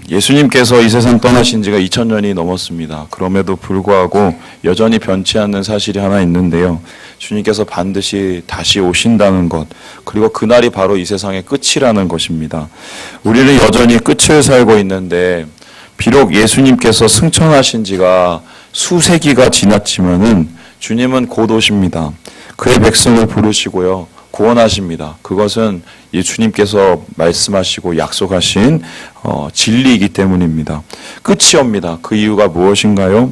예수님께서 이 세상 떠나신 지가 2000년이 넘었습니다. 그럼에도 불구하고 여전히 변치 않는 사실이 하나 있는데요. 주님께서 반드시 다시 오신다는 것, 그리고 그날이 바로 이 세상의 끝이라는 것입니다. 우리는 여전히 끝을 살고 있는데 비록 예수님께서 승천하신 지가 수세기가 지났지만은 주님은 곧 오십니다. 그의 백성을 부르시고요. 구원하십니다. 그것은 예수님께서 말씀하시고 약속하신 진리이기 때문입니다. 끝이 옵니다. 그 이유가 무엇인가요?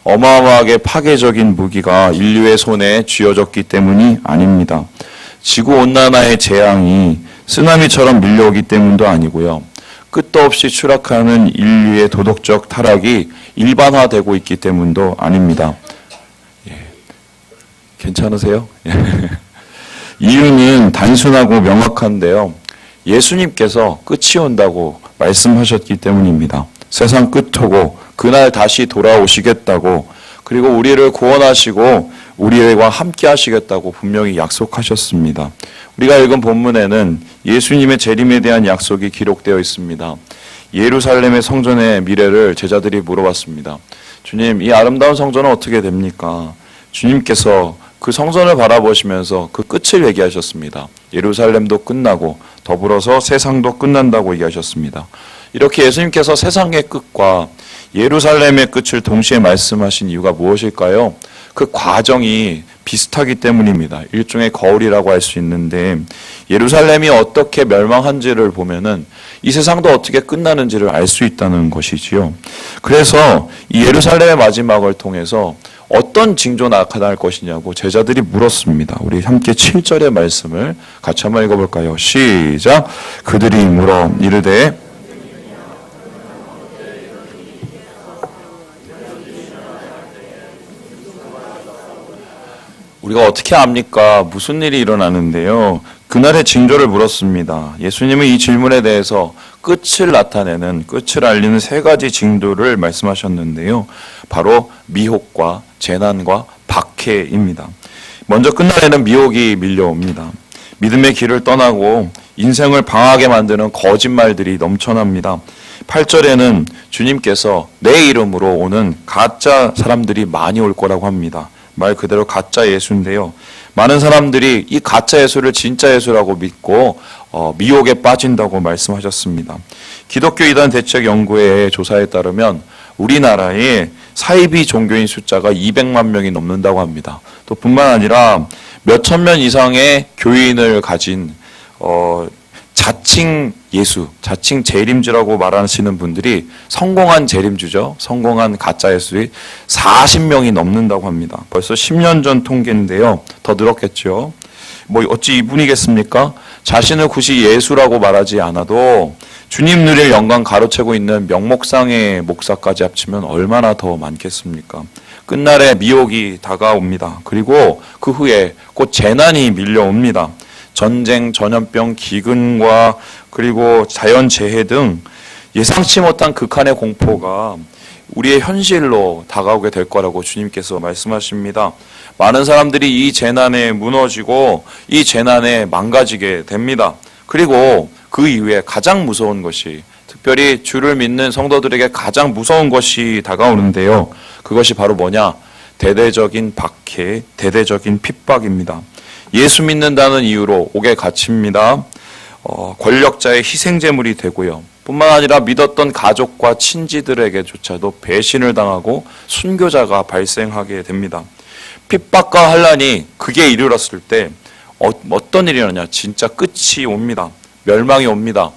어마어마하게 파괴적인 무기가 인류의 손에 쥐어졌기 때문이 아닙니다. 지구온난화의 재앙이 쓰나미처럼 밀려오기 때문도 아니고요. 끝도 없이 추락하는 인류의 도덕적 타락이 일반화되고 있기 때문도 아닙니다. 괜찮으세요? 이유는 단순하고 명확한데요. 예수님께서 끝이 온다고 말씀하셨기 때문입니다. 세상 끝이고 그날 다시 돌아오시겠다고, 그리고 우리를 구원하시고 우리와 함께 하시겠다고 분명히 약속하셨습니다. 우리가 읽은 본문에는 예수님의 재림에 대한 약속이 기록되어 있습니다. 예루살렘의 성전의 미래를 제자들이 물어봤습니다. 주님, 이 아름다운 성전은 어떻게 됩니까? 주님께서 그 성전을 바라보시면서 그 끝을 얘기하셨습니다. 예루살렘도 끝나고 더불어서 세상도 끝난다고 얘기하셨습니다. 이렇게 예수님께서 세상의 끝과 예루살렘의 끝을 동시에 말씀하신 이유가 무엇일까요? 그 과정이 비슷하기 때문입니다. 일종의 거울이라고 할 수 있는데, 예루살렘이 어떻게 멸망한지를 보면은 이 세상도 어떻게 끝나는지를 알 수 있다는 것이지요. 그래서 이 예루살렘의 마지막을 통해서 어떤 징조가 나타날 것이냐고 제자들이 물었습니다. 우리 함께 7절의 말씀을 같이 한번 읽어볼까요? 시작. 그들이 물어 이르되 우리가 어떻게 압니까? 무슨 일이 일어나는데요? 그날의 징조를 물었습니다. 예수님은 이 질문에 대해서 끝을 나타내는, 끝을 알리는 세 가지 징조를 말씀하셨는데요. 바로 미혹과 재난과 박해입니다. 먼저 끝날에는 미혹이 밀려옵니다. 믿음의 길을 떠나고 인생을 방하게 만드는 거짓말들이 넘쳐납니다. 8절에는 주님께서 내 이름으로 오는 가짜 사람들이 많이 올 거라고 합니다. 말 그대로 가짜 예수인데요. 많은 사람들이 이 가짜 예수를 진짜 예수라고 믿고 미혹에 빠진다고 말씀하셨습니다. 기독교 이단 대책 연구회의 조사에 따르면 우리나라에 사이비 종교인 숫자가 200만 명이 넘는다고 합니다. 또 뿐만 아니라 몇천 명 이상의 교인을 가진 자칭 예수, 자칭 재림주라고 말하시는 분들이 성공한 재림주죠. 성공한 가짜 예수들이 40명이 넘는다고 합니다. 벌써 10년 전 통계인데요. 더 늘었겠죠. 뭐 어찌 이분이겠습니까? 자신을 굳이 예수라고 말하지 않아도 주님 누릴 영광 가로채고 있는 명목상의 목사까지 합치면 얼마나 더 많겠습니까? 끝날에 미혹이 다가옵니다. 그리고 그 후에 곧 재난이 밀려옵니다. 전쟁, 전염병, 기근과 그리고 자연재해 등 예상치 못한 극한의 공포가 우리의 현실로 다가오게 될 거라고 주님께서 말씀하십니다. 많은 사람들이 이 재난에 무너지고 이 재난에 망가지게 됩니다. 그리고 그 이후에 가장 무서운 것이, 특별히 주를 믿는 성도들에게 가장 무서운 것이 다가오는데요. 그것이 바로 뭐냐? 대대적인 박해, 대대적인 핍박입니다. 예수 믿는다는 이유로 옥에 갇힙니다. 권력자의 희생제물이 되고요. 뿐만 아니라 믿었던 가족과 친지들에게조차도 배신을 당하고 순교자가 발생하게 됩니다. 핍박과 환난이 극에 이르렀을 때 어떤 일이 일어나냐? 진짜 끝이 옵니다. 멸망이 옵니다.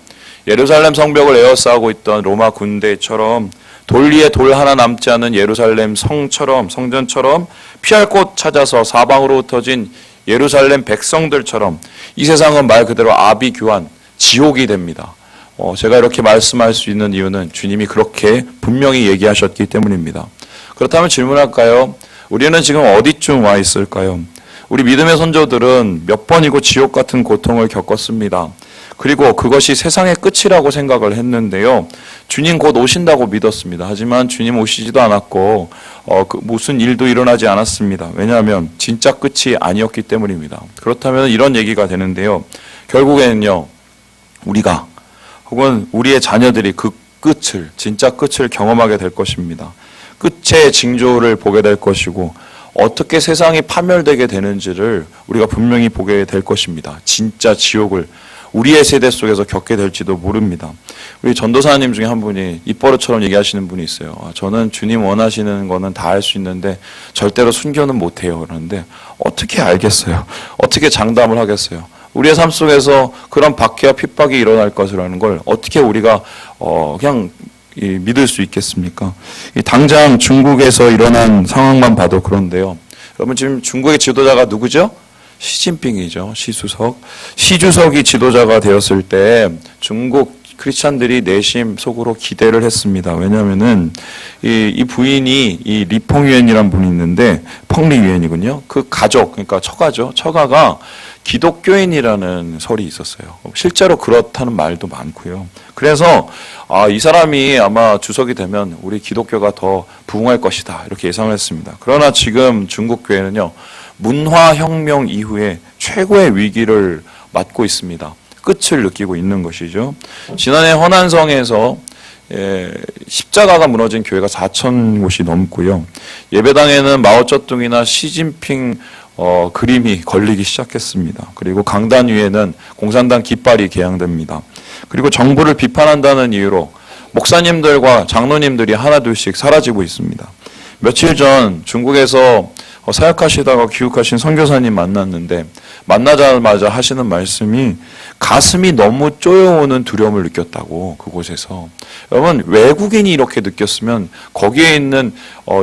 예루살렘 성벽을 에워싸고 있던 로마 군대처럼 돌 위에 돌 하나 남지 않은 예루살렘 성전처럼 피할 곳 찾아서 사방으로 흩어진 예루살렘 백성들처럼 이 세상은 말 그대로 아비규환, 지옥이 됩니다. 제가 이렇게 말씀할 수 있는 이유는 주님이 그렇게 분명히 얘기하셨기 때문입니다. 그렇다면 질문할까요? 우리는 지금 어디쯤 와 있을까요? 우리 믿음의 선조들은 몇 번이고 지옥 같은 고통을 겪었습니다. 그리고 그것이 세상의 끝이라고 생각을 했는데요. 주님 곧 오신다고 믿었습니다. 하지만 주님 오시지도 않았고 무슨 일도 일어나지 않았습니다. 왜냐하면 진짜 끝이 아니었기 때문입니다. 그렇다면 이런 얘기가 되는데요. 결국에는요. 우리가 혹은 우리의 자녀들이 그 끝을, 진짜 끝을 경험하게 될 것입니다. 끝의 징조를 보게 될 것이고 어떻게 세상이 파멸되게 되는지를 우리가 분명히 보게 될 것입니다. 진짜 지옥을 우리의 세대 속에서 겪게 될지도 모릅니다. 우리 전도사님 중에 한 분이 입버릇처럼 얘기하시는 분이 있어요. 저는 주님 원하시는 거는 다 할 수 있는데 절대로 순교는 못해요. 그러는데 어떻게 알겠어요? 어떻게 장담을 하겠어요? 우리의 삶 속에서 그런 박해와 핍박이 일어날 것이라는 걸 어떻게 우리가 그냥 믿을 수 있겠습니까? 당장 중국에서 일어난 상황만 봐도 그런데요. 여러분 지금 중국의 지도자가 누구죠? 시진핑이죠. 시주석이 지도자가 되었을 때 중국 크리스찬들이 내심 속으로 기대를 했습니다. 왜냐하면은 이 부인이 이 리펑유엔이라는 분이 있는데 펑리유엔이군요. 그 가족, 그러니까 처가가 기독교인이라는 설이 있었어요. 실제로 그렇다는 말도 많고요. 그래서 이 사람이 아마 주석이 되면 우리 기독교가 더 부흥할 것이다 이렇게 예상을 했습니다. 그러나 지금 중국 교회는요. 문화혁명 이후에 최고의 위기를 맞고 있습니다. 끝을 느끼고 있는 것이죠. 지난해 허난성에서 십자가가 무너진 교회가 4천 곳이 넘고요. 예배당에는 마오쩌둥이나 시진핑 그림이 걸리기 시작했습니다. 그리고 강단 위에는 공산당 깃발이 개양됩니다. 그리고 정부를 비판한다는 이유로 목사님들과 장로님들이 하나둘씩 사라지고 있습니다. 며칠 전 중국에서 사역하시다가 귀국하신 선교사님 만났는데 만나자마자 하시는 말씀이 가슴이 너무 쪼여오는 두려움을 느꼈다고 그곳에서. 여러분 외국인이 이렇게 느꼈으면 거기에 있는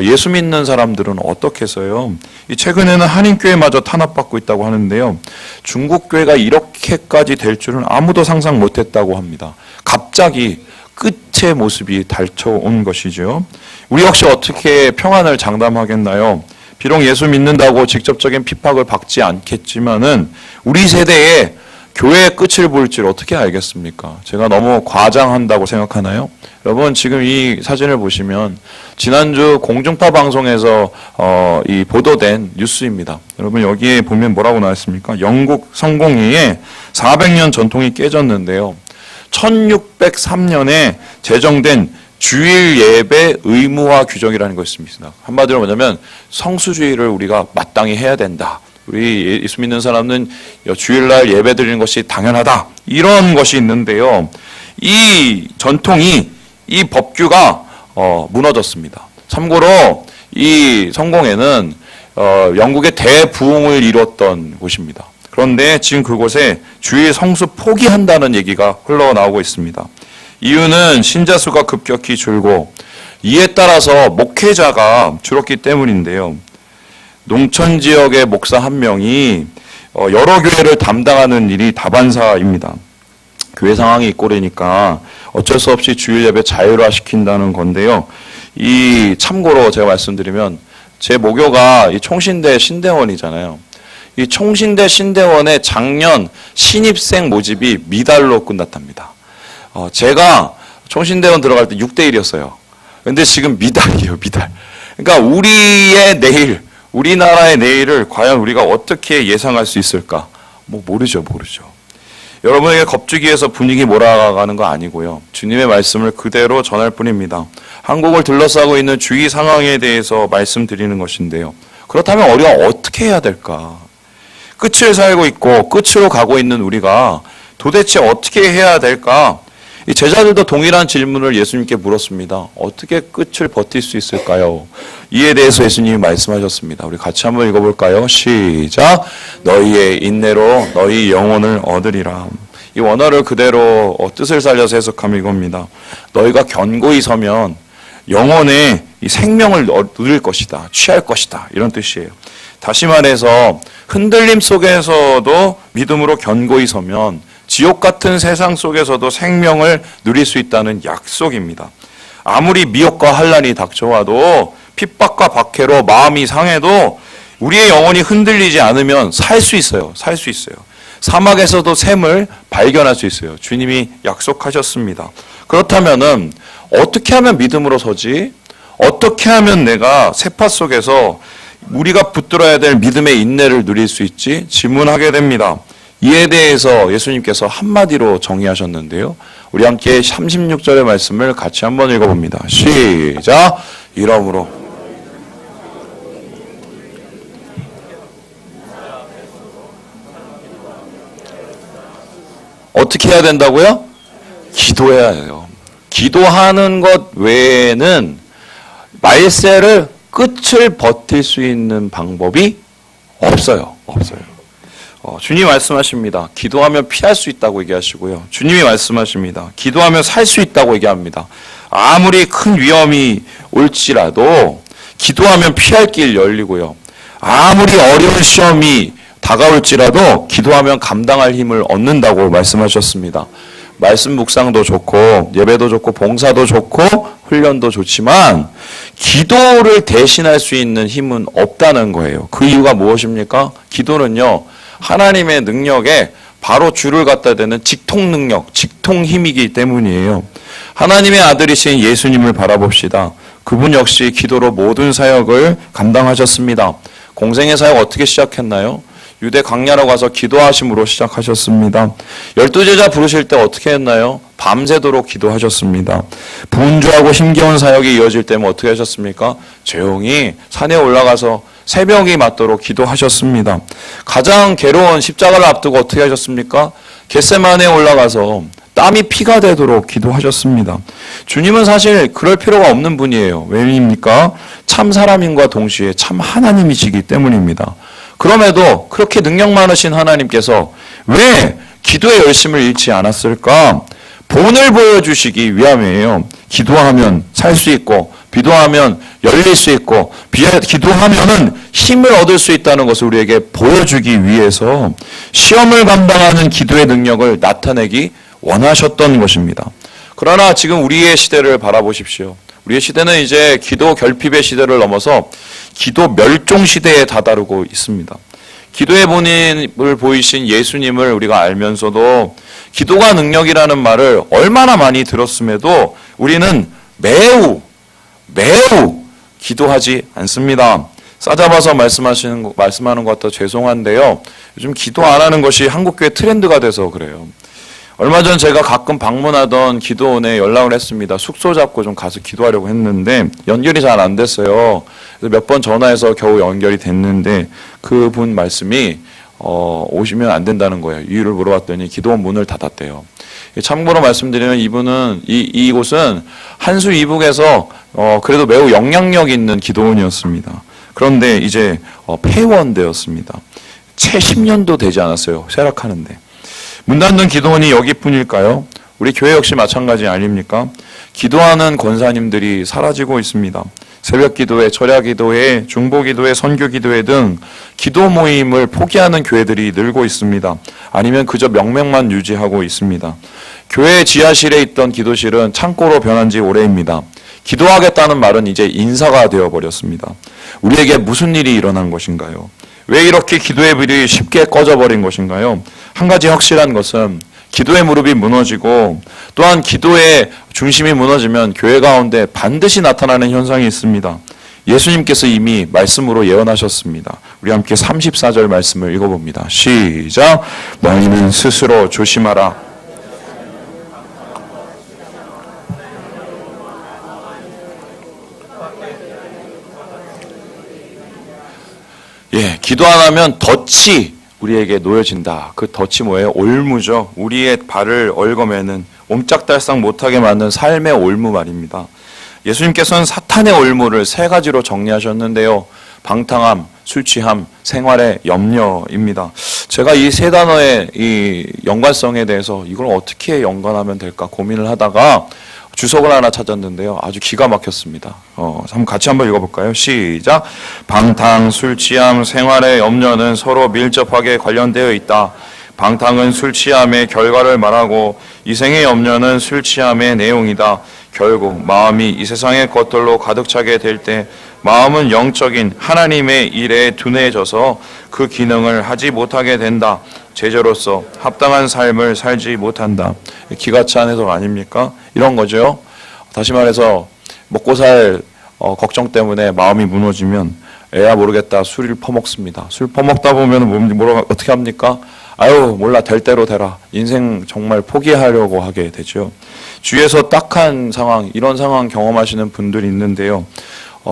예수 믿는 사람들은 어떻게 해서요. 최근에는 한인교회마저 탄압받고 있다고 하는데요. 중국 교회가 이렇게까지 될 줄은 아무도 상상 못했다고 합니다. 갑자기 끝의 모습이 닫혀온 것이죠. 우리 역시 어떻게 평안을 장담하겠나요? 비록 예수 믿는다고 직접적인 핍박을 받지 않겠지만은 우리 세대에 교회의 끝을 볼 줄 어떻게 알겠습니까? 제가 너무 과장한다고 생각하나요? 여러분 지금 이 사진을 보시면 지난주 공중파 방송에서 이 보도된 뉴스입니다. 여러분 여기에 보면 뭐라고 나왔습니까? 영국 성공회의 400년 전통이 깨졌는데요. 1603년에 제정된 주일 예배 의무화 규정이라는 것이 있습니다. 한마디로 뭐냐면 성수주의를 우리가 마땅히 해야 된다. 우리 예수 믿는 사람은 주일날 예배 드리는 것이 당연하다. 이런 것이 있는데요. 이 전통이 이 법규가 무너졌습니다. 참고로 이 성공회는 영국의 대부흥을 이뤘던 곳입니다. 그런데 지금 그곳에 주일 성수 포기한다는 얘기가 흘러나오고 있습니다. 이유는 신자 수가 급격히 줄고 이에 따라서 목회자가 줄었기 때문인데요. 농촌 지역의 목사 한 명이 여러 교회를 담당하는 일이 다반사입니다. 교회 상황이 꼴이니까 어쩔 수 없이 주일 예배 자율화시킨다는 건데요. 이 참고로 제가 말씀드리면 제 모교가 이 총신대 신대원이잖아요. 이 총신대 신대원의 작년 신입생 모집이 미달로 끝났답니다. 제가 총신대원 들어갈 때 6대1이었어요. 근데 지금 미달이에요, 미달. 그러니까 우리의 내일, 우리나라의 내일을 과연 우리가 어떻게 예상할 수 있을까? 모르죠. 여러분에게 겁주기 위해서 분위기 몰아가는 거 아니고요. 주님의 말씀을 그대로 전할 뿐입니다. 한국을 둘러싸고 있는 주위 상황에 대해서 말씀드리는 것인데요. 그렇다면 우리가 어떻게 해야 될까? 끝을 살고 있고 끝으로 가고 있는 우리가 도대체 어떻게 해야 될까? 이 제자들도 동일한 질문을 예수님께 물었습니다. 어떻게 끝을 버틸 수 있을까요? 이에 대해서 예수님이 말씀하셨습니다. 우리 같이 한번 읽어볼까요? 시작. 너희의 인내로 너희 영혼을 얻으리라. 이 원어를 그대로 뜻을 살려서 해석하면 이겁니다. 너희가 견고히 서면 영혼의 이 생명을 누릴 것이다. 취할 것이다. 이런 뜻이에요. 다시 말해서 흔들림 속에서도 믿음으로 견고히 서면 지옥 같은 세상 속에서도 생명을 누릴 수 있다는 약속입니다. 아무리 미혹과 환난이 닥쳐와도 핍박과 박해로 마음이 상해도 우리의 영혼이 흔들리지 않으면 살 수 있어요. 살 수 있어요. 사막에서도 샘을 발견할 수 있어요. 주님이 약속하셨습니다. 그렇다면은 어떻게 하면 믿음으로 서지? 어떻게 하면 내가 세파 속에서 우리가 붙들어야 될 믿음의 인내를 누릴 수 있지? 질문하게 됩니다. 이에 대해서 예수님께서 한마디로 정의하셨는데요. 우리 함께 36절의 말씀을 같이 한번 읽어봅니다. 시작. 이러므로 어떻게 해야 된다고요? 기도해야 해요. 기도하는 것 외에는 말세를 끝을 버틸 수 있는 방법이 없어요. 주님 말씀하십니다. 기도하면 피할 수 있다고 얘기하시고요. 주님이 말씀하십니다. 기도하면 살 수 있다고 얘기합니다. 아무리 큰 위험이 올지라도 기도하면 피할 길 열리고요. 아무리 어려운 시험이 다가올지라도 기도하면 감당할 힘을 얻는다고 말씀하셨습니다. 말씀 묵상도 좋고 예배도 좋고 봉사도 좋고 훈련도 좋지만 기도를 대신할 수 있는 힘은 없다는 거예요. 그 이유가 무엇입니까? 기도는요, 하나님의 능력에 바로 줄을 갖다 대는 직통 능력, 직통 힘이기 때문이에요. 하나님의 아들이신 예수님을 바라봅시다. 그분 역시 기도로 모든 사역을 감당하셨습니다. 공생의 사역 어떻게 시작했나요? 유대 광야로 가서 기도하심으로 시작하셨습니다. 12제자 부르실 때 어떻게 했나요? 밤새도록 기도하셨습니다. 분주하고 힘겨운 사역이 이어질 때면 어떻게 하셨습니까? 조용히 산에 올라가서 새벽이 맞도록 기도하셨습니다. 가장 괴로운 십자가를 앞두고 어떻게 하셨습니까? 겟세마네에 올라가서 땀이 피가 되도록 기도하셨습니다. 주님은 사실 그럴 필요가 없는 분이에요. 왜입니까? 참 사람인과 동시에 참 하나님이시기 때문입니다. 그럼에도 그렇게 능력 많으신 하나님께서 왜 기도의 열심을 잃지 않았을까? 본을 보여주시기 위함이에요. 기도하면 살 수 있고, 기도하면 열릴 수 있고, 기도하면은 힘을 얻을 수 있다는 것을 우리에게 보여주기 위해서 시험을 감당하는 기도의 능력을 나타내기 원하셨던 것입니다. 그러나 지금 우리의 시대를 바라보십시오. 우리의 시대는 이제 기도 결핍의 시대를 넘어서 기도 멸종 시대에 다다르고 있습니다. 기도의 본인을 보이신 예수님을 우리가 알면서도 기도가 능력이라는 말을 얼마나 많이 들었음에도 우리는 매우 기도하지 않습니다. 싸잡아서 말씀하는 것 같아 죄송한데요. 요즘 기도 안 하는 것이 한국교회 트렌드가 돼서 그래요. 얼마 전 제가 가끔 방문하던 기도원에 연락을 했습니다. 숙소 잡고 좀 가서 기도하려고 했는데 연결이 잘 안 됐어요. 그래서 몇 번 전화해서 겨우 연결이 됐는데 그분 말씀이 오시면 안 된다는 거예요. 이유를 물어봤더니 기도원 문을 닫았대요. 참고로 말씀드리면 이분은 이곳은 한수 이북에서 그래도 매우 영향력 있는 기도원이었습니다. 그런데 이제 폐원되었습니다. 채 10년도 되지 않았어요. 쇠락하는데. 문 닫는 기도원이 여기뿐일까요? 우리 교회 역시 마찬가지 아닙니까? 기도하는 권사님들이 사라지고 있습니다. 새벽 기도회, 철야 기도회, 중보 기도회, 선교 기도회 등 기도 모임을 포기하는 교회들이 늘고 있습니다. 아니면 그저 명맥만 유지하고 있습니다. 교회 지하실에 있던 기도실은 창고로 변한 지 오래입니다. 기도하겠다는 말은 이제 인사가 되어버렸습니다. 우리에게 무슨 일이 일어난 것인가요? 왜 이렇게 기도의 불이 쉽게 꺼져버린 것인가요? 한 가지 확실한 것은 기도의 무릎이 무너지고 또한 기도의 중심이 무너지면 교회 가운데 반드시 나타나는 현상이 있습니다. 예수님께서 이미 말씀으로 예언하셨습니다. 우리 함께 34절 말씀을 읽어봅니다. 시작. 너희는 스스로 조심하라. 기도 안 하면 덫이 우리에게 놓여진다. 그 덫이 뭐예요? 올무죠. 우리의 발을 얽어매는 옴짝달싹 못하게 만든 삶의 올무 말입니다. 예수님께서는 사탄의 올무를 세 가지로 정리하셨는데요. 방탕함, 술 취함, 생활의 염려입니다. 제가 이 세 단어의 이 연관성에 대해서 이걸 어떻게 연관하면 될까 고민을 하다가 주석을 하나 찾았는데요. 아주 기가 막혔습니다. 같이 한번 읽어볼까요? 시작. 방탕, 술 취함, 생활의 염려는 서로 밀접하게 관련되어 있다. 방탕은 술 취함의 결과를 말하고 이생의 염려는 술 취함의 내용이다. 결국 마음이 이 세상의 것들로 가득 차게 될 때 마음은 영적인 하나님의 일에 둔해져서 그 기능을 하지 못하게 된다. 제자로서 합당한 삶을 살지 못한다. 기가 찬 해석 아닙니까? 이런 거죠. 다시 말해서 먹고 살 걱정 때문에 마음이 무너지면 에야 모르겠다 술을 퍼먹습니다. 술 퍼먹다 보면 어떻게 합니까? 아유 몰라 될 대로 되라. 인생 정말 포기하려고 하게 되죠. 주위에서 딱한 상황, 이런 상황 경험하시는 분들이 있는데요.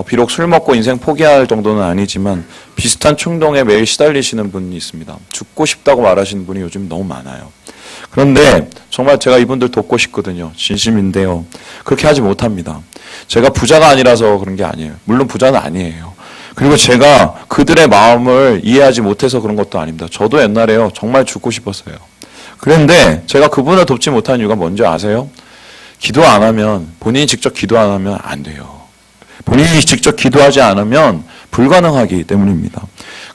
비록 술 먹고 인생 포기할 정도는 아니지만 비슷한 충동에 매일 시달리시는 분이 있습니다. 죽고 싶다고 말하시는 분이 요즘 너무 많아요. 그런데 정말 제가 이분들 돕고 싶거든요. 진심인데요. 그렇게 하지 못합니다. 제가 부자가 아니라서 그런 게 아니에요. 물론 부자는 아니에요. 그리고 제가 그들의 마음을 이해하지 못해서 그런 것도 아닙니다. 저도 옛날에요. 정말 죽고 싶었어요. 그런데 제가 그분을 돕지 못한 이유가 뭔지 아세요? 기도 안 하면, 본인이 직접 기도 안 하면 안 돼요. 본인이 직접 기도하지 않으면 불가능하기 때문입니다.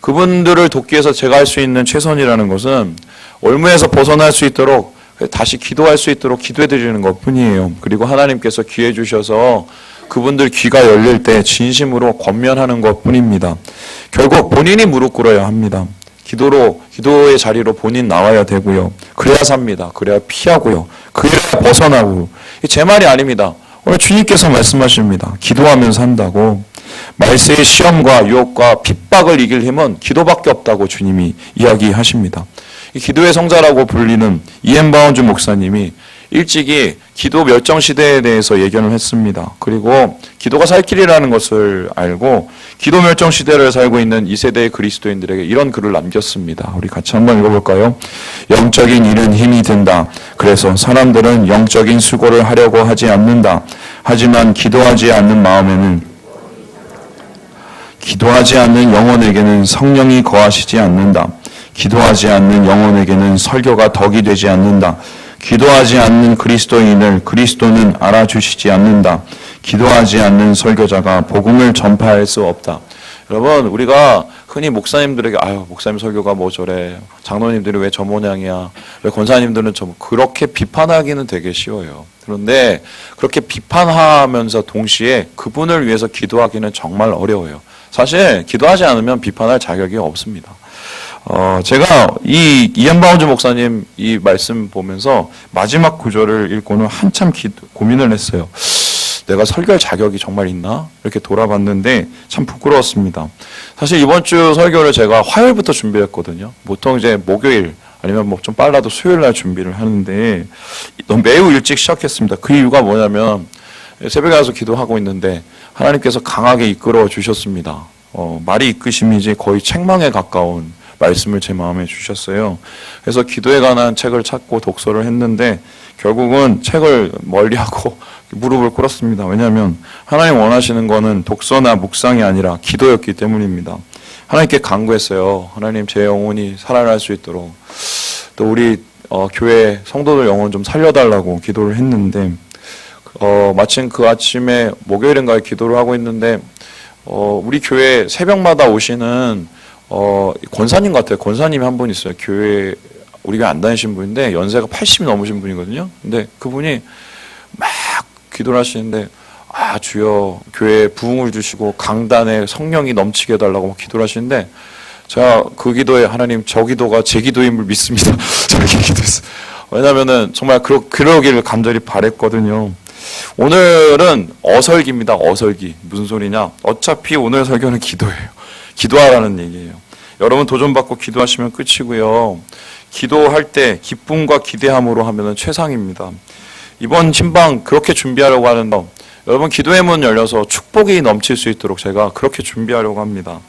그분들을 돕기 위해서 제가 할 수 있는 최선이라는 것은 올무에서 벗어날 수 있도록 다시 기도할 수 있도록 기도해 드리는 것 뿐이에요. 그리고 하나님께서 기회 주셔서 그분들 귀가 열릴 때 진심으로 권면하는 것 뿐입니다. 결국 본인이 무릎 꿇어야 합니다. 기도의 자리로 본인 나와야 되고요. 그래야 삽니다. 그래야 피하고요. 그래야 벗어나고. 제 말이 아닙니다. 오늘 주님께서 말씀하십니다. 기도하면 산다고. 말세의 시험과 유혹과 핍박을 이길 힘은 기도밖에 없다고 주님이 이야기하십니다. 이 기도의 성자라고 불리는 이엔 바운즈 목사님이 일찍이 기도 멸종 시대에 대해서 예견을 했습니다. 그리고 기도가 살 길이라는 것을 알고 기도 멸종 시대를 살고 있는 이 세대의 그리스도인들에게 이런 글을 남겼습니다. 우리 같이 한번 읽어볼까요? 영적인 일은 힘이 든다. 그래서 사람들은 영적인 수고를 하려고 하지 않는다. 하지만 기도하지 않는 영혼에게는 성령이 거하시지 않는다. 기도하지 않는 영혼에게는 설교가 덕이 되지 않는다. 기도하지 않는 그리스도인을 그리스도는 알아주시지 않는다. 기도하지 않는 설교자가 복음을 전파할 수 없다. 여러분, 우리가 흔히 목사님들에게 아유 목사님 설교가 뭐 저래, 장로님들이 왜 저 모양이야, 왜 권사님들은 그렇게 비판하기는 되게 쉬워요. 그런데 그렇게 비판하면서 동시에 그분을 위해서 기도하기는 정말 어려워요. 사실 기도하지 않으면 비판할 자격이 없습니다. 제가 이 이엔 바운즈 목사님 이 말씀 보면서 마지막 구절을 읽고는 한참 고민을 했어요. 내가 설교할 자격이 정말 있나? 이렇게 돌아봤는데 참 부끄러웠습니다. 사실 이번 주 설교를 제가 화요일부터 준비했거든요. 보통 이제 목요일 아니면 뭐 좀 빨라도 수요일 날 준비를 하는데 매우 일찍 시작했습니다. 그 이유가 뭐냐면 새벽에 가서 기도하고 있는데 하나님께서 강하게 이끌어 주셨습니다. 말이 이끄심이지 거의 책망에 가까운 말씀을 제 마음에 주셨어요. 그래서 기도에 관한 책을 찾고 독서를 했는데 결국은 책을 멀리하고 무릎을 꿇었습니다. 왜냐하면 하나님 원하시는 거는 독서나 묵상이 아니라 기도였기 때문입니다. 하나님께 간구했어요. 하나님 제 영혼이 살아날 수 있도록 또 우리 교회 성도들 영혼 좀 살려달라고 기도를 했는데 마침 그 아침에 목요일인가에 기도를 하고 있는데 우리 교회 새벽마다 오시는 권사님 같아요. 권사님이 한 분 있어요. 교회 우리 교회 안 다니신 분인데 연세가 80이 넘으신 분이거든요. 근데 그분이 막 기도를 하시는데 주여 교회에 부흥을 주시고 강단에 성령이 넘치게 해달라고 막 기도를 하시는데 제가 그 기도에 하나님 저 기도가 제 기도임을 믿습니다. 저렇게 기도했어요. 왜냐면은 정말 그러기를 간절히 바랬거든요. 오늘은 어설기입니다. 어설기. 무슨 소리냐? 어차피 오늘 설교는 기도예요. 기도하라는 얘기예요. 여러분 도전받고 기도하시면 끝이고요. 기도할 때 기쁨과 기대함으로 하면 최상입니다. 이번 신방 그렇게 준비하려고 하는데 여러분 기도의 문 열려서 축복이 넘칠 수 있도록 제가 그렇게 준비하려고 합니다.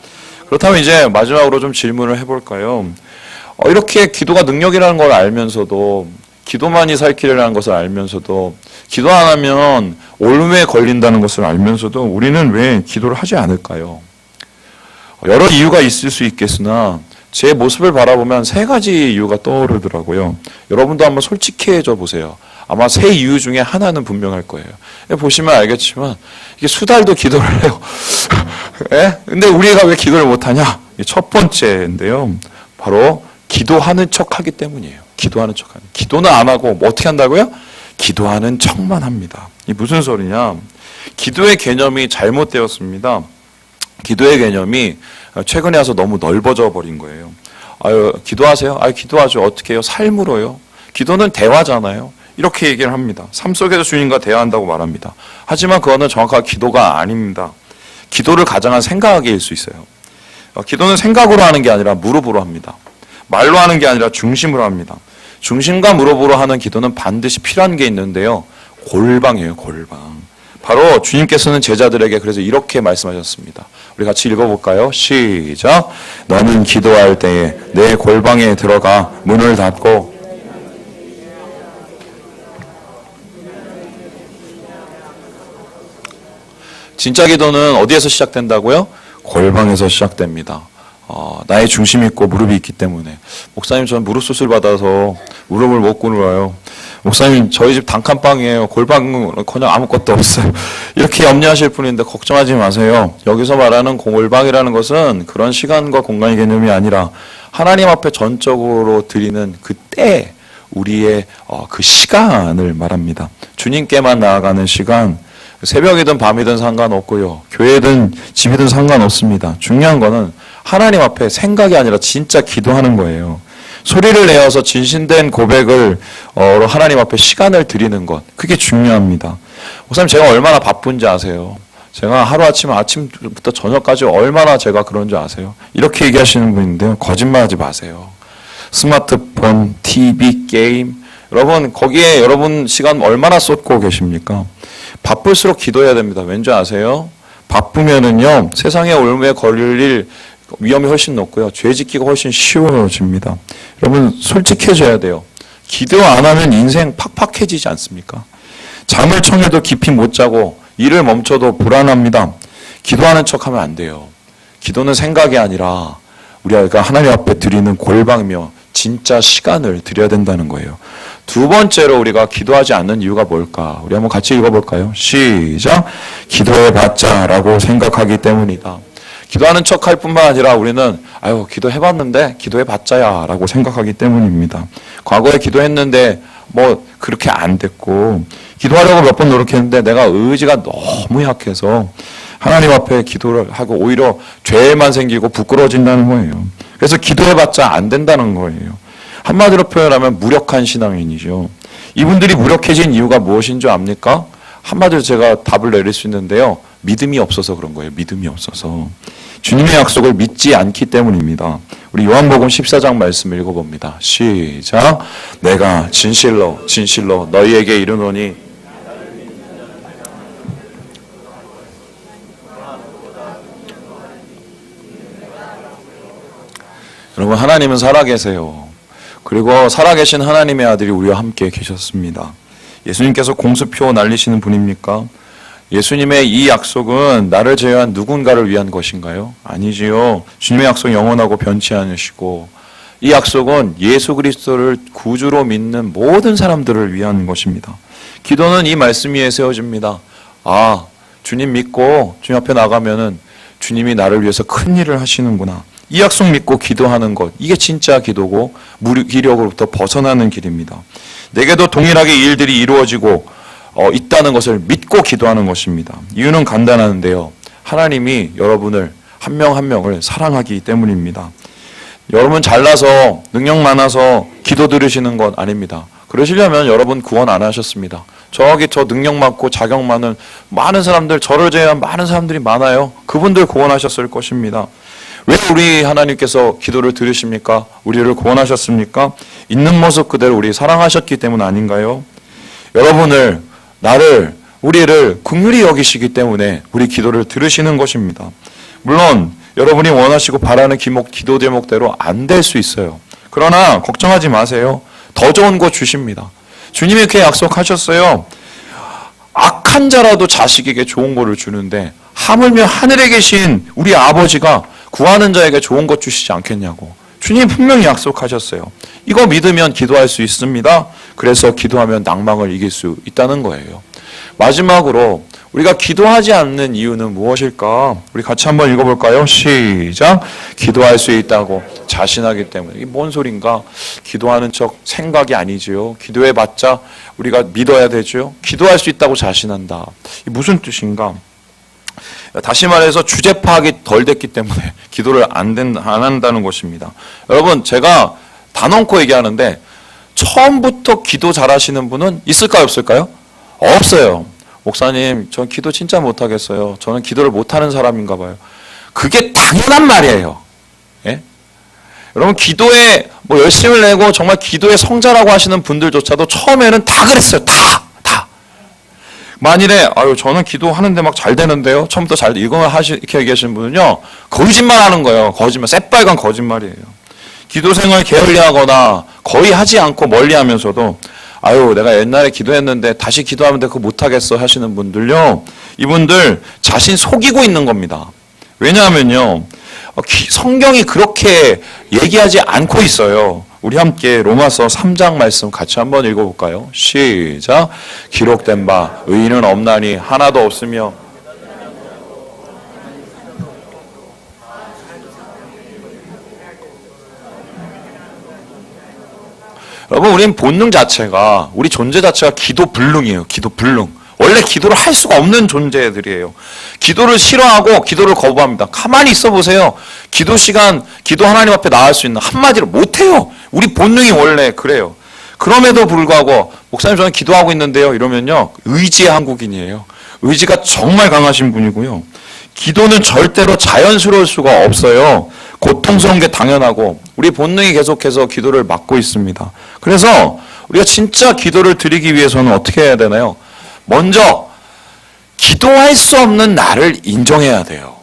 그렇다면 이제 마지막으로 좀 질문을 해볼까요? 이렇게 기도가 능력이라는 걸 알면서도 기도만이 살 길이라는 것을 알면서도 기도 안 하면 올무에 걸린다는 것을 알면서도 우리는 왜 기도를 하지 않을까요? 여러 이유가 있을 수 있겠으나 제 모습을 바라보면 세 가지 이유가 떠오르더라고요. 여러분도 한번 솔직해져 보세요. 아마 세 이유 중에 하나는 분명할 거예요. 보시면 알겠지만 이게 수달도 기도를 해요. 예? 근데 우리가 왜 기도를 못하냐? 첫 번째인데요. 바로 기도하는 척하기 때문이에요. 기도하는 척하는. 기도는 안 하고 뭐 어떻게 한다고요? 기도하는 척만 합니다. 이 무슨 소리냐? 기도의 개념이 잘못되었습니다. 기도의 개념이 최근에 와서 너무 넓어져 버린 거예요. 기도하세요? 기도하죠. 어떻게 해요? 삶으로요. 기도는 대화잖아요. 이렇게 얘기를 합니다. 삶 속에서 주님과 대화한다고 말합니다. 하지만 그거는 정확하게 기도가 아닙니다. 기도를 가장한 생각일 수 있어요. 기도는 생각으로 하는 게 아니라 무릎으로 합니다. 말로 하는 게 아니라 중심으로 합니다. 중심과 무릎으로 하는 기도는 반드시 필요한 게 있는데요. 골방이에요, 골방. 바로 주님께서는 제자들에게 그래서 이렇게 말씀하셨습니다. 우리 같이 읽어볼까요? 시작. 너는 기도할 때에 내 골방에 들어가 문을 닫고 진짜 기도는 어디에서 시작된다고요? 골방에서 시작됩니다. 나의 중심이 있고 무릎이 있기 때문에. 목사님, 저는 무릎 수술 받아서 무릎을 못 꿇어요. 목사님, 저희 집 단칸방이에요. 골방은 그냥 아무것도 없어요. 이렇게 염려하실 분인데 걱정하지 마세요. 여기서 말하는 골방이라는 것은 그런 시간과 공간의 개념이 아니라 하나님 앞에 전적으로 드리는 그때 우리의 그 시간을 말합니다. 주님께만 나아가는 시간, 새벽이든 밤이든 상관없고요. 교회든 집이든 상관없습니다. 중요한 거는 하나님 앞에 생각이 아니라 진짜 기도하는 거예요. 소리를 내어서 진심된 고백을 하나님 앞에 시간을 드리는 것, 그게 중요합니다. 목사님, 제가 얼마나 바쁜지 아세요? 제가 아침부터 저녁까지 얼마나 제가 그런 줄 아세요? 이렇게 얘기하시는 분인데요. 거짓말하지 마세요. 스마트폰, TV, 게임, 여러분 거기에 여러분 시간 얼마나 쏟고 계십니까? 바쁠수록 기도해야 됩니다. 왠지 아세요? 바쁘면은요, 세상에 올무에 걸릴 위험이 훨씬 높고요. 죄 짓기가 훨씬 쉬워집니다. 여러분 솔직해져야 돼요. 기도 안 하면 인생 팍팍해지지 않습니까? 잠을 청해도 깊이 못 자고 일을 멈춰도 불안합니다. 기도하는 척하면 안 돼요. 기도는 생각이 아니라 우리가 하나님 앞에 드리는 골방이며 진짜 시간을 드려야 된다는 거예요. 두 번째로 우리가 기도하지 않는 이유가 뭘까? 우리 한번 같이 읽어볼까요? 시작. 기도해봤자라고 생각하기 때문이다. 기도하는 척할 뿐만 아니라 우리는 기도해봤는데 기도해봤자야 라고 생각하기 때문입니다. 과거에 기도했는데 뭐 그렇게 안 됐고, 기도하려고 몇 번 노력했는데 내가 의지가 너무 약해서 하나님 앞에 기도를 하고 오히려 죄만 생기고 부끄러워진다는 거예요. 그래서 기도해봤자 안 된다는 거예요. 한마디로 표현하면 무력한 신앙인이죠. 이분들이 무력해진 이유가 무엇인 줄 압니까? 한마디로 제가 답을 내릴 수 있는데요. 믿음이 없어서 그런 거예요. 믿음이 없어서. 주님의 약속을 믿지 않기 때문입니다. 우리 요한복음 14장 말씀 읽어봅니다. 시작. 내가 진실로 너희에게 이르노니 여러분, 하나님은 살아계세요. 그리고 살아계신 하나님의 아들이 우리와 함께 계셨습니다. 예수님께서 공수표 날리시는 분입니까? 예수님의 이 약속은 나를 제외한 누군가를 위한 것인가요? 아니지요. 주님의 약속 영원하고 변치 않으시고, 이 약속은 예수 그리스도를 구주로 믿는 모든 사람들을 위한 것입니다. 기도는 이 말씀 위에 세워집니다. 주님 믿고 주님 앞에 나가면은 주님이 나를 위해서 큰 일을 하시는구나. 이 약속 믿고 기도하는 것, 이게 진짜 기도고 무기력으로부터 벗어나는 길입니다. 내게도 동일하게 일들이 이루어지고 있다는 것을 믿고 기도하는 것입니다. 이유는 간단한데요. 하나님이 여러분을 한 명 한 명을 사랑하기 때문입니다. 여러분 잘나서 능력 많아서 기도 들으시는 건 아닙니다. 그러시려면 여러분 구원 안 하셨습니다. 저 능력 많고 자격 많은 많은 사람들, 저를 제외한 많은 사람들이 많아요. 그분들 구원하셨을 것입니다. 왜 우리 하나님께서 기도를 들으십니까? 우리를 구원하셨습니까? 있는 모습 그대로 우리 사랑하셨기 때문 아닌가요? 여러분을, 나를, 우리를 긍휼히 여기시기 때문에 우리 기도를 들으시는 것입니다. 물론 여러분이 원하시고 바라는 기도 제목대로 안 될 수 있어요. 그러나 걱정하지 마세요. 더 좋은 거 주십니다. 주님이 이렇게 약속하셨어요. 악한 자라도 자식에게 좋은 거를 주는데 하물며 하늘에 계신 우리 아버지가 구하는 자에게 좋은 것 주시지 않겠냐고. 주님 분명히 약속하셨어요. 이거 믿으면 기도할 수 있습니다. 그래서 기도하면 낭망을 이길 수 있다는 거예요. 마지막으로 우리가 기도하지 않는 이유는 무엇일까? 우리 같이 한번 읽어볼까요? 시작. 기도할 수 있다고 자신하기 때문에. 이게 뭔 소린가? 기도하는 척 생각이 아니지요. 기도해봤자 우리가 믿어야 되죠. 기도할 수 있다고 자신한다. 이게 무슨 뜻인가? 다시 말해서 주제 파악이 덜 됐기 때문에 기도를 안 한다는 것입니다. 여러분, 제가 단언코 얘기하는데 처음부터 기도 잘하시는 분은 있을까요, 없을까요? 없어요. 목사님, 전 기도 진짜 못하겠어요. 저는 기도를 못하는 사람인가 봐요. 그게 당연한 말이에요. 예? 여러분 기도에 뭐 열심을 내고 정말 기도의 성자라고 하시는 분들조차도 처음에는 다 그랬어요. 다. 만일에 저는 기도하는데 막 잘 되는데요. 처음부터 잘 이거 이렇게 계시는 분은요. 거짓말하는 거예요. 거짓말. 새빨간 거짓말이에요. 기도 생활 게을리하거나 거의 하지 않고 멀리하면서도 내가 옛날에 기도했는데 다시 기도하면 그거 못하겠어 하시는 분들요. 이분들 자신 속이고 있는 겁니다. 왜냐하면요. 성경이 그렇게 얘기하지 않고 있어요. 우리 함께 로마서 3장 말씀 같이 한번 읽어볼까요? 시작. 기록된 바 의인은 없나니 하나도 없으며 여러분 우리는 본능 자체가 우리 존재 자체가 기도 불능이에요. 기도 불능. 원래 기도를 할 수가 없는 존재들이에요. 기도를 싫어하고 기도를 거부합니다. 가만히 있어 보세요. 기도 시간, 기도 하나님 앞에 나갈 수 있는 한마디로 못해요. 우리 본능이 원래 그래요. 그럼에도 불구하고 목사님 저는 기도하고 있는데요. 이러면요. 의지의 한국인이에요. 의지가 정말 강하신 분이고요. 기도는 절대로 자연스러울 수가 없어요. 고통스러운 게 당연하고 우리 본능이 계속해서 기도를 막고 있습니다. 그래서 우리가 진짜 기도를 드리기 위해서는 어떻게 해야 되나요? 먼저 기도할 수 없는 나를 인정해야 돼요.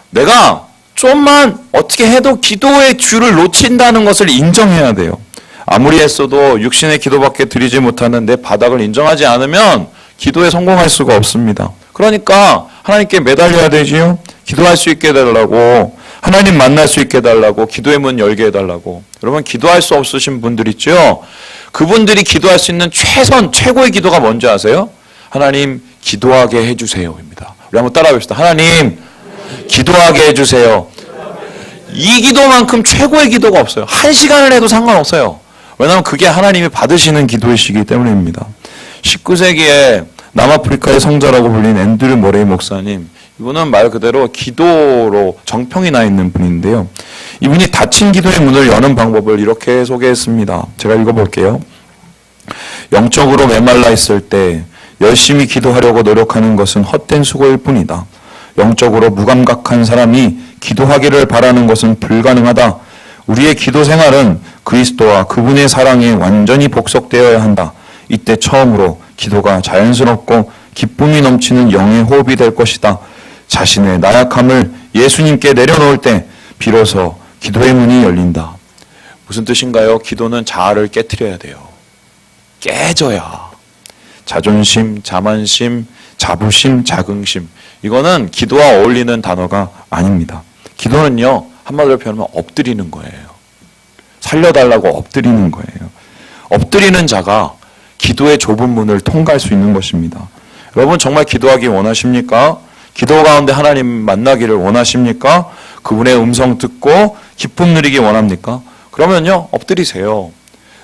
내가 좀만 어떻게 해도 기도의 줄을 놓친다는 것을 인정해야 돼요. 아무리 했어도 육신의 기도밖에 드리지 못하는 내 바닥을 인정하지 않으면 기도에 성공할 수가 없습니다. 그러니까 하나님께 매달려야 되지요. 기도할 수 있게 해달라고, 하나님 만날 수 있게 해달라고, 기도의 문 열게 해달라고. 여러분 기도할 수 없으신 분들 있죠? 그분들이 기도할 수 있는 최고의 기도가 뭔지 아세요? 하나님 기도하게 해주세요입니다. 우리 한번 따라해 봅시다. 하나님 기도하게 해주세요. 이 기도만큼 최고의 기도가 없어요. 1시간을 해도 상관없어요. 왜냐하면 그게 하나님이 받으시는 기도이시기 때문입니다. 19세기에 남아프리카의 성자라고 불린 앤드류 머레이 목사님, 이분은 말 그대로 기도로 정평이 나 있는 분인데요. 이분이 닫힌 기도의 문을 여는 방법을 이렇게 소개했습니다. 제가 읽어볼게요. 영적으로 메말라 있을 때 열심히 기도하려고 노력하는 것은 헛된 수고일 뿐이다. 영적으로 무감각한 사람이 기도하기를 바라는 것은 불가능하다. 우리의 기도 생활은 그리스도와 그분의 사랑에 완전히 복속되어야 한다. 이때 처음으로 기도가 자연스럽고 기쁨이 넘치는 영의 호흡이 될 것이다. 자신의 나약함을 예수님께 내려놓을 때 비로소 기도의 문이 열린다. 무슨 뜻인가요? 기도는 자아를 깨트려야 돼요. 깨져야. 자존심, 자만심, 자부심, 자긍심. 이거는 기도와 어울리는 단어가 아닙니다. 기도는요, 한마디로 표현하면 엎드리는 거예요. 살려달라고 엎드리는 거예요. 엎드리는 자가 기도의 좁은 문을 통과할 수 있는 것입니다. 여러분 정말 기도하기 원하십니까? 기도 가운데 하나님 만나기를 원하십니까? 그분의 음성 듣고 기쁨 누리기 원합니까? 그러면요, 엎드리세요.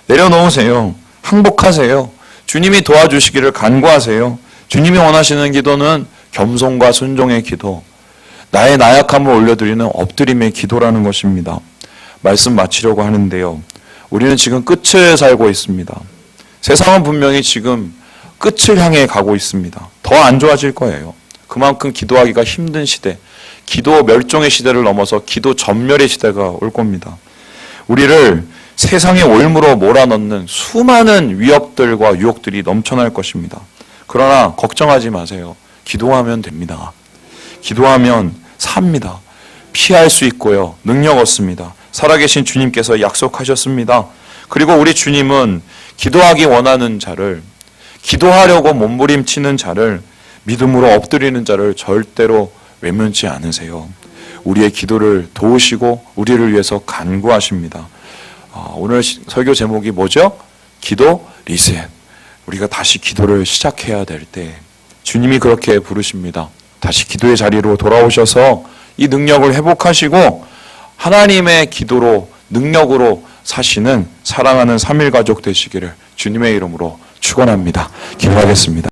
내려놓으세요. 항복하세요. 주님이 도와주시기를 간구하세요. 주님이 원하시는 기도는 겸손과 순종의 기도, 나의 나약함을 올려드리는 엎드림의 기도라는 것입니다. 말씀 마치려고 하는데요. 우리는 지금 끝을 살고 있습니다. 세상은 분명히 지금 끝을 향해 가고 있습니다. 더 안 좋아질 거예요. 그만큼 기도하기가 힘든 시대, 기도 멸종의 시대를 넘어서 기도 전멸의 시대가 올 겁니다. 우리를 세상의 올무로 몰아넣는 수많은 위협들과 유혹들이 넘쳐날 것입니다. 그러나 걱정하지 마세요. 기도하면 됩니다. 기도하면 삽니다. 피할 수 있고요. 능력 얻습니다. 살아계신 주님께서 약속하셨습니다. 그리고 우리 주님은 기도하기 원하는 자를, 기도하려고 몸부림치는 자를, 믿음으로 엎드리는 자를 절대로 외면치 않으세요. 우리의 기도를 도우시고 우리를 위해서 간구하십니다. 오늘 설교 제목이 뭐죠? 기도 리셋. 우리가 다시 기도를 시작해야 될 때 주님이 그렇게 부르십니다. 다시 기도의 자리로 돌아오셔서 이 능력을 회복하시고 하나님의 기도로, 능력으로 사시는 사랑하는 3일 가족 되시기를 주님의 이름으로 축원합니다. 기도하겠습니다.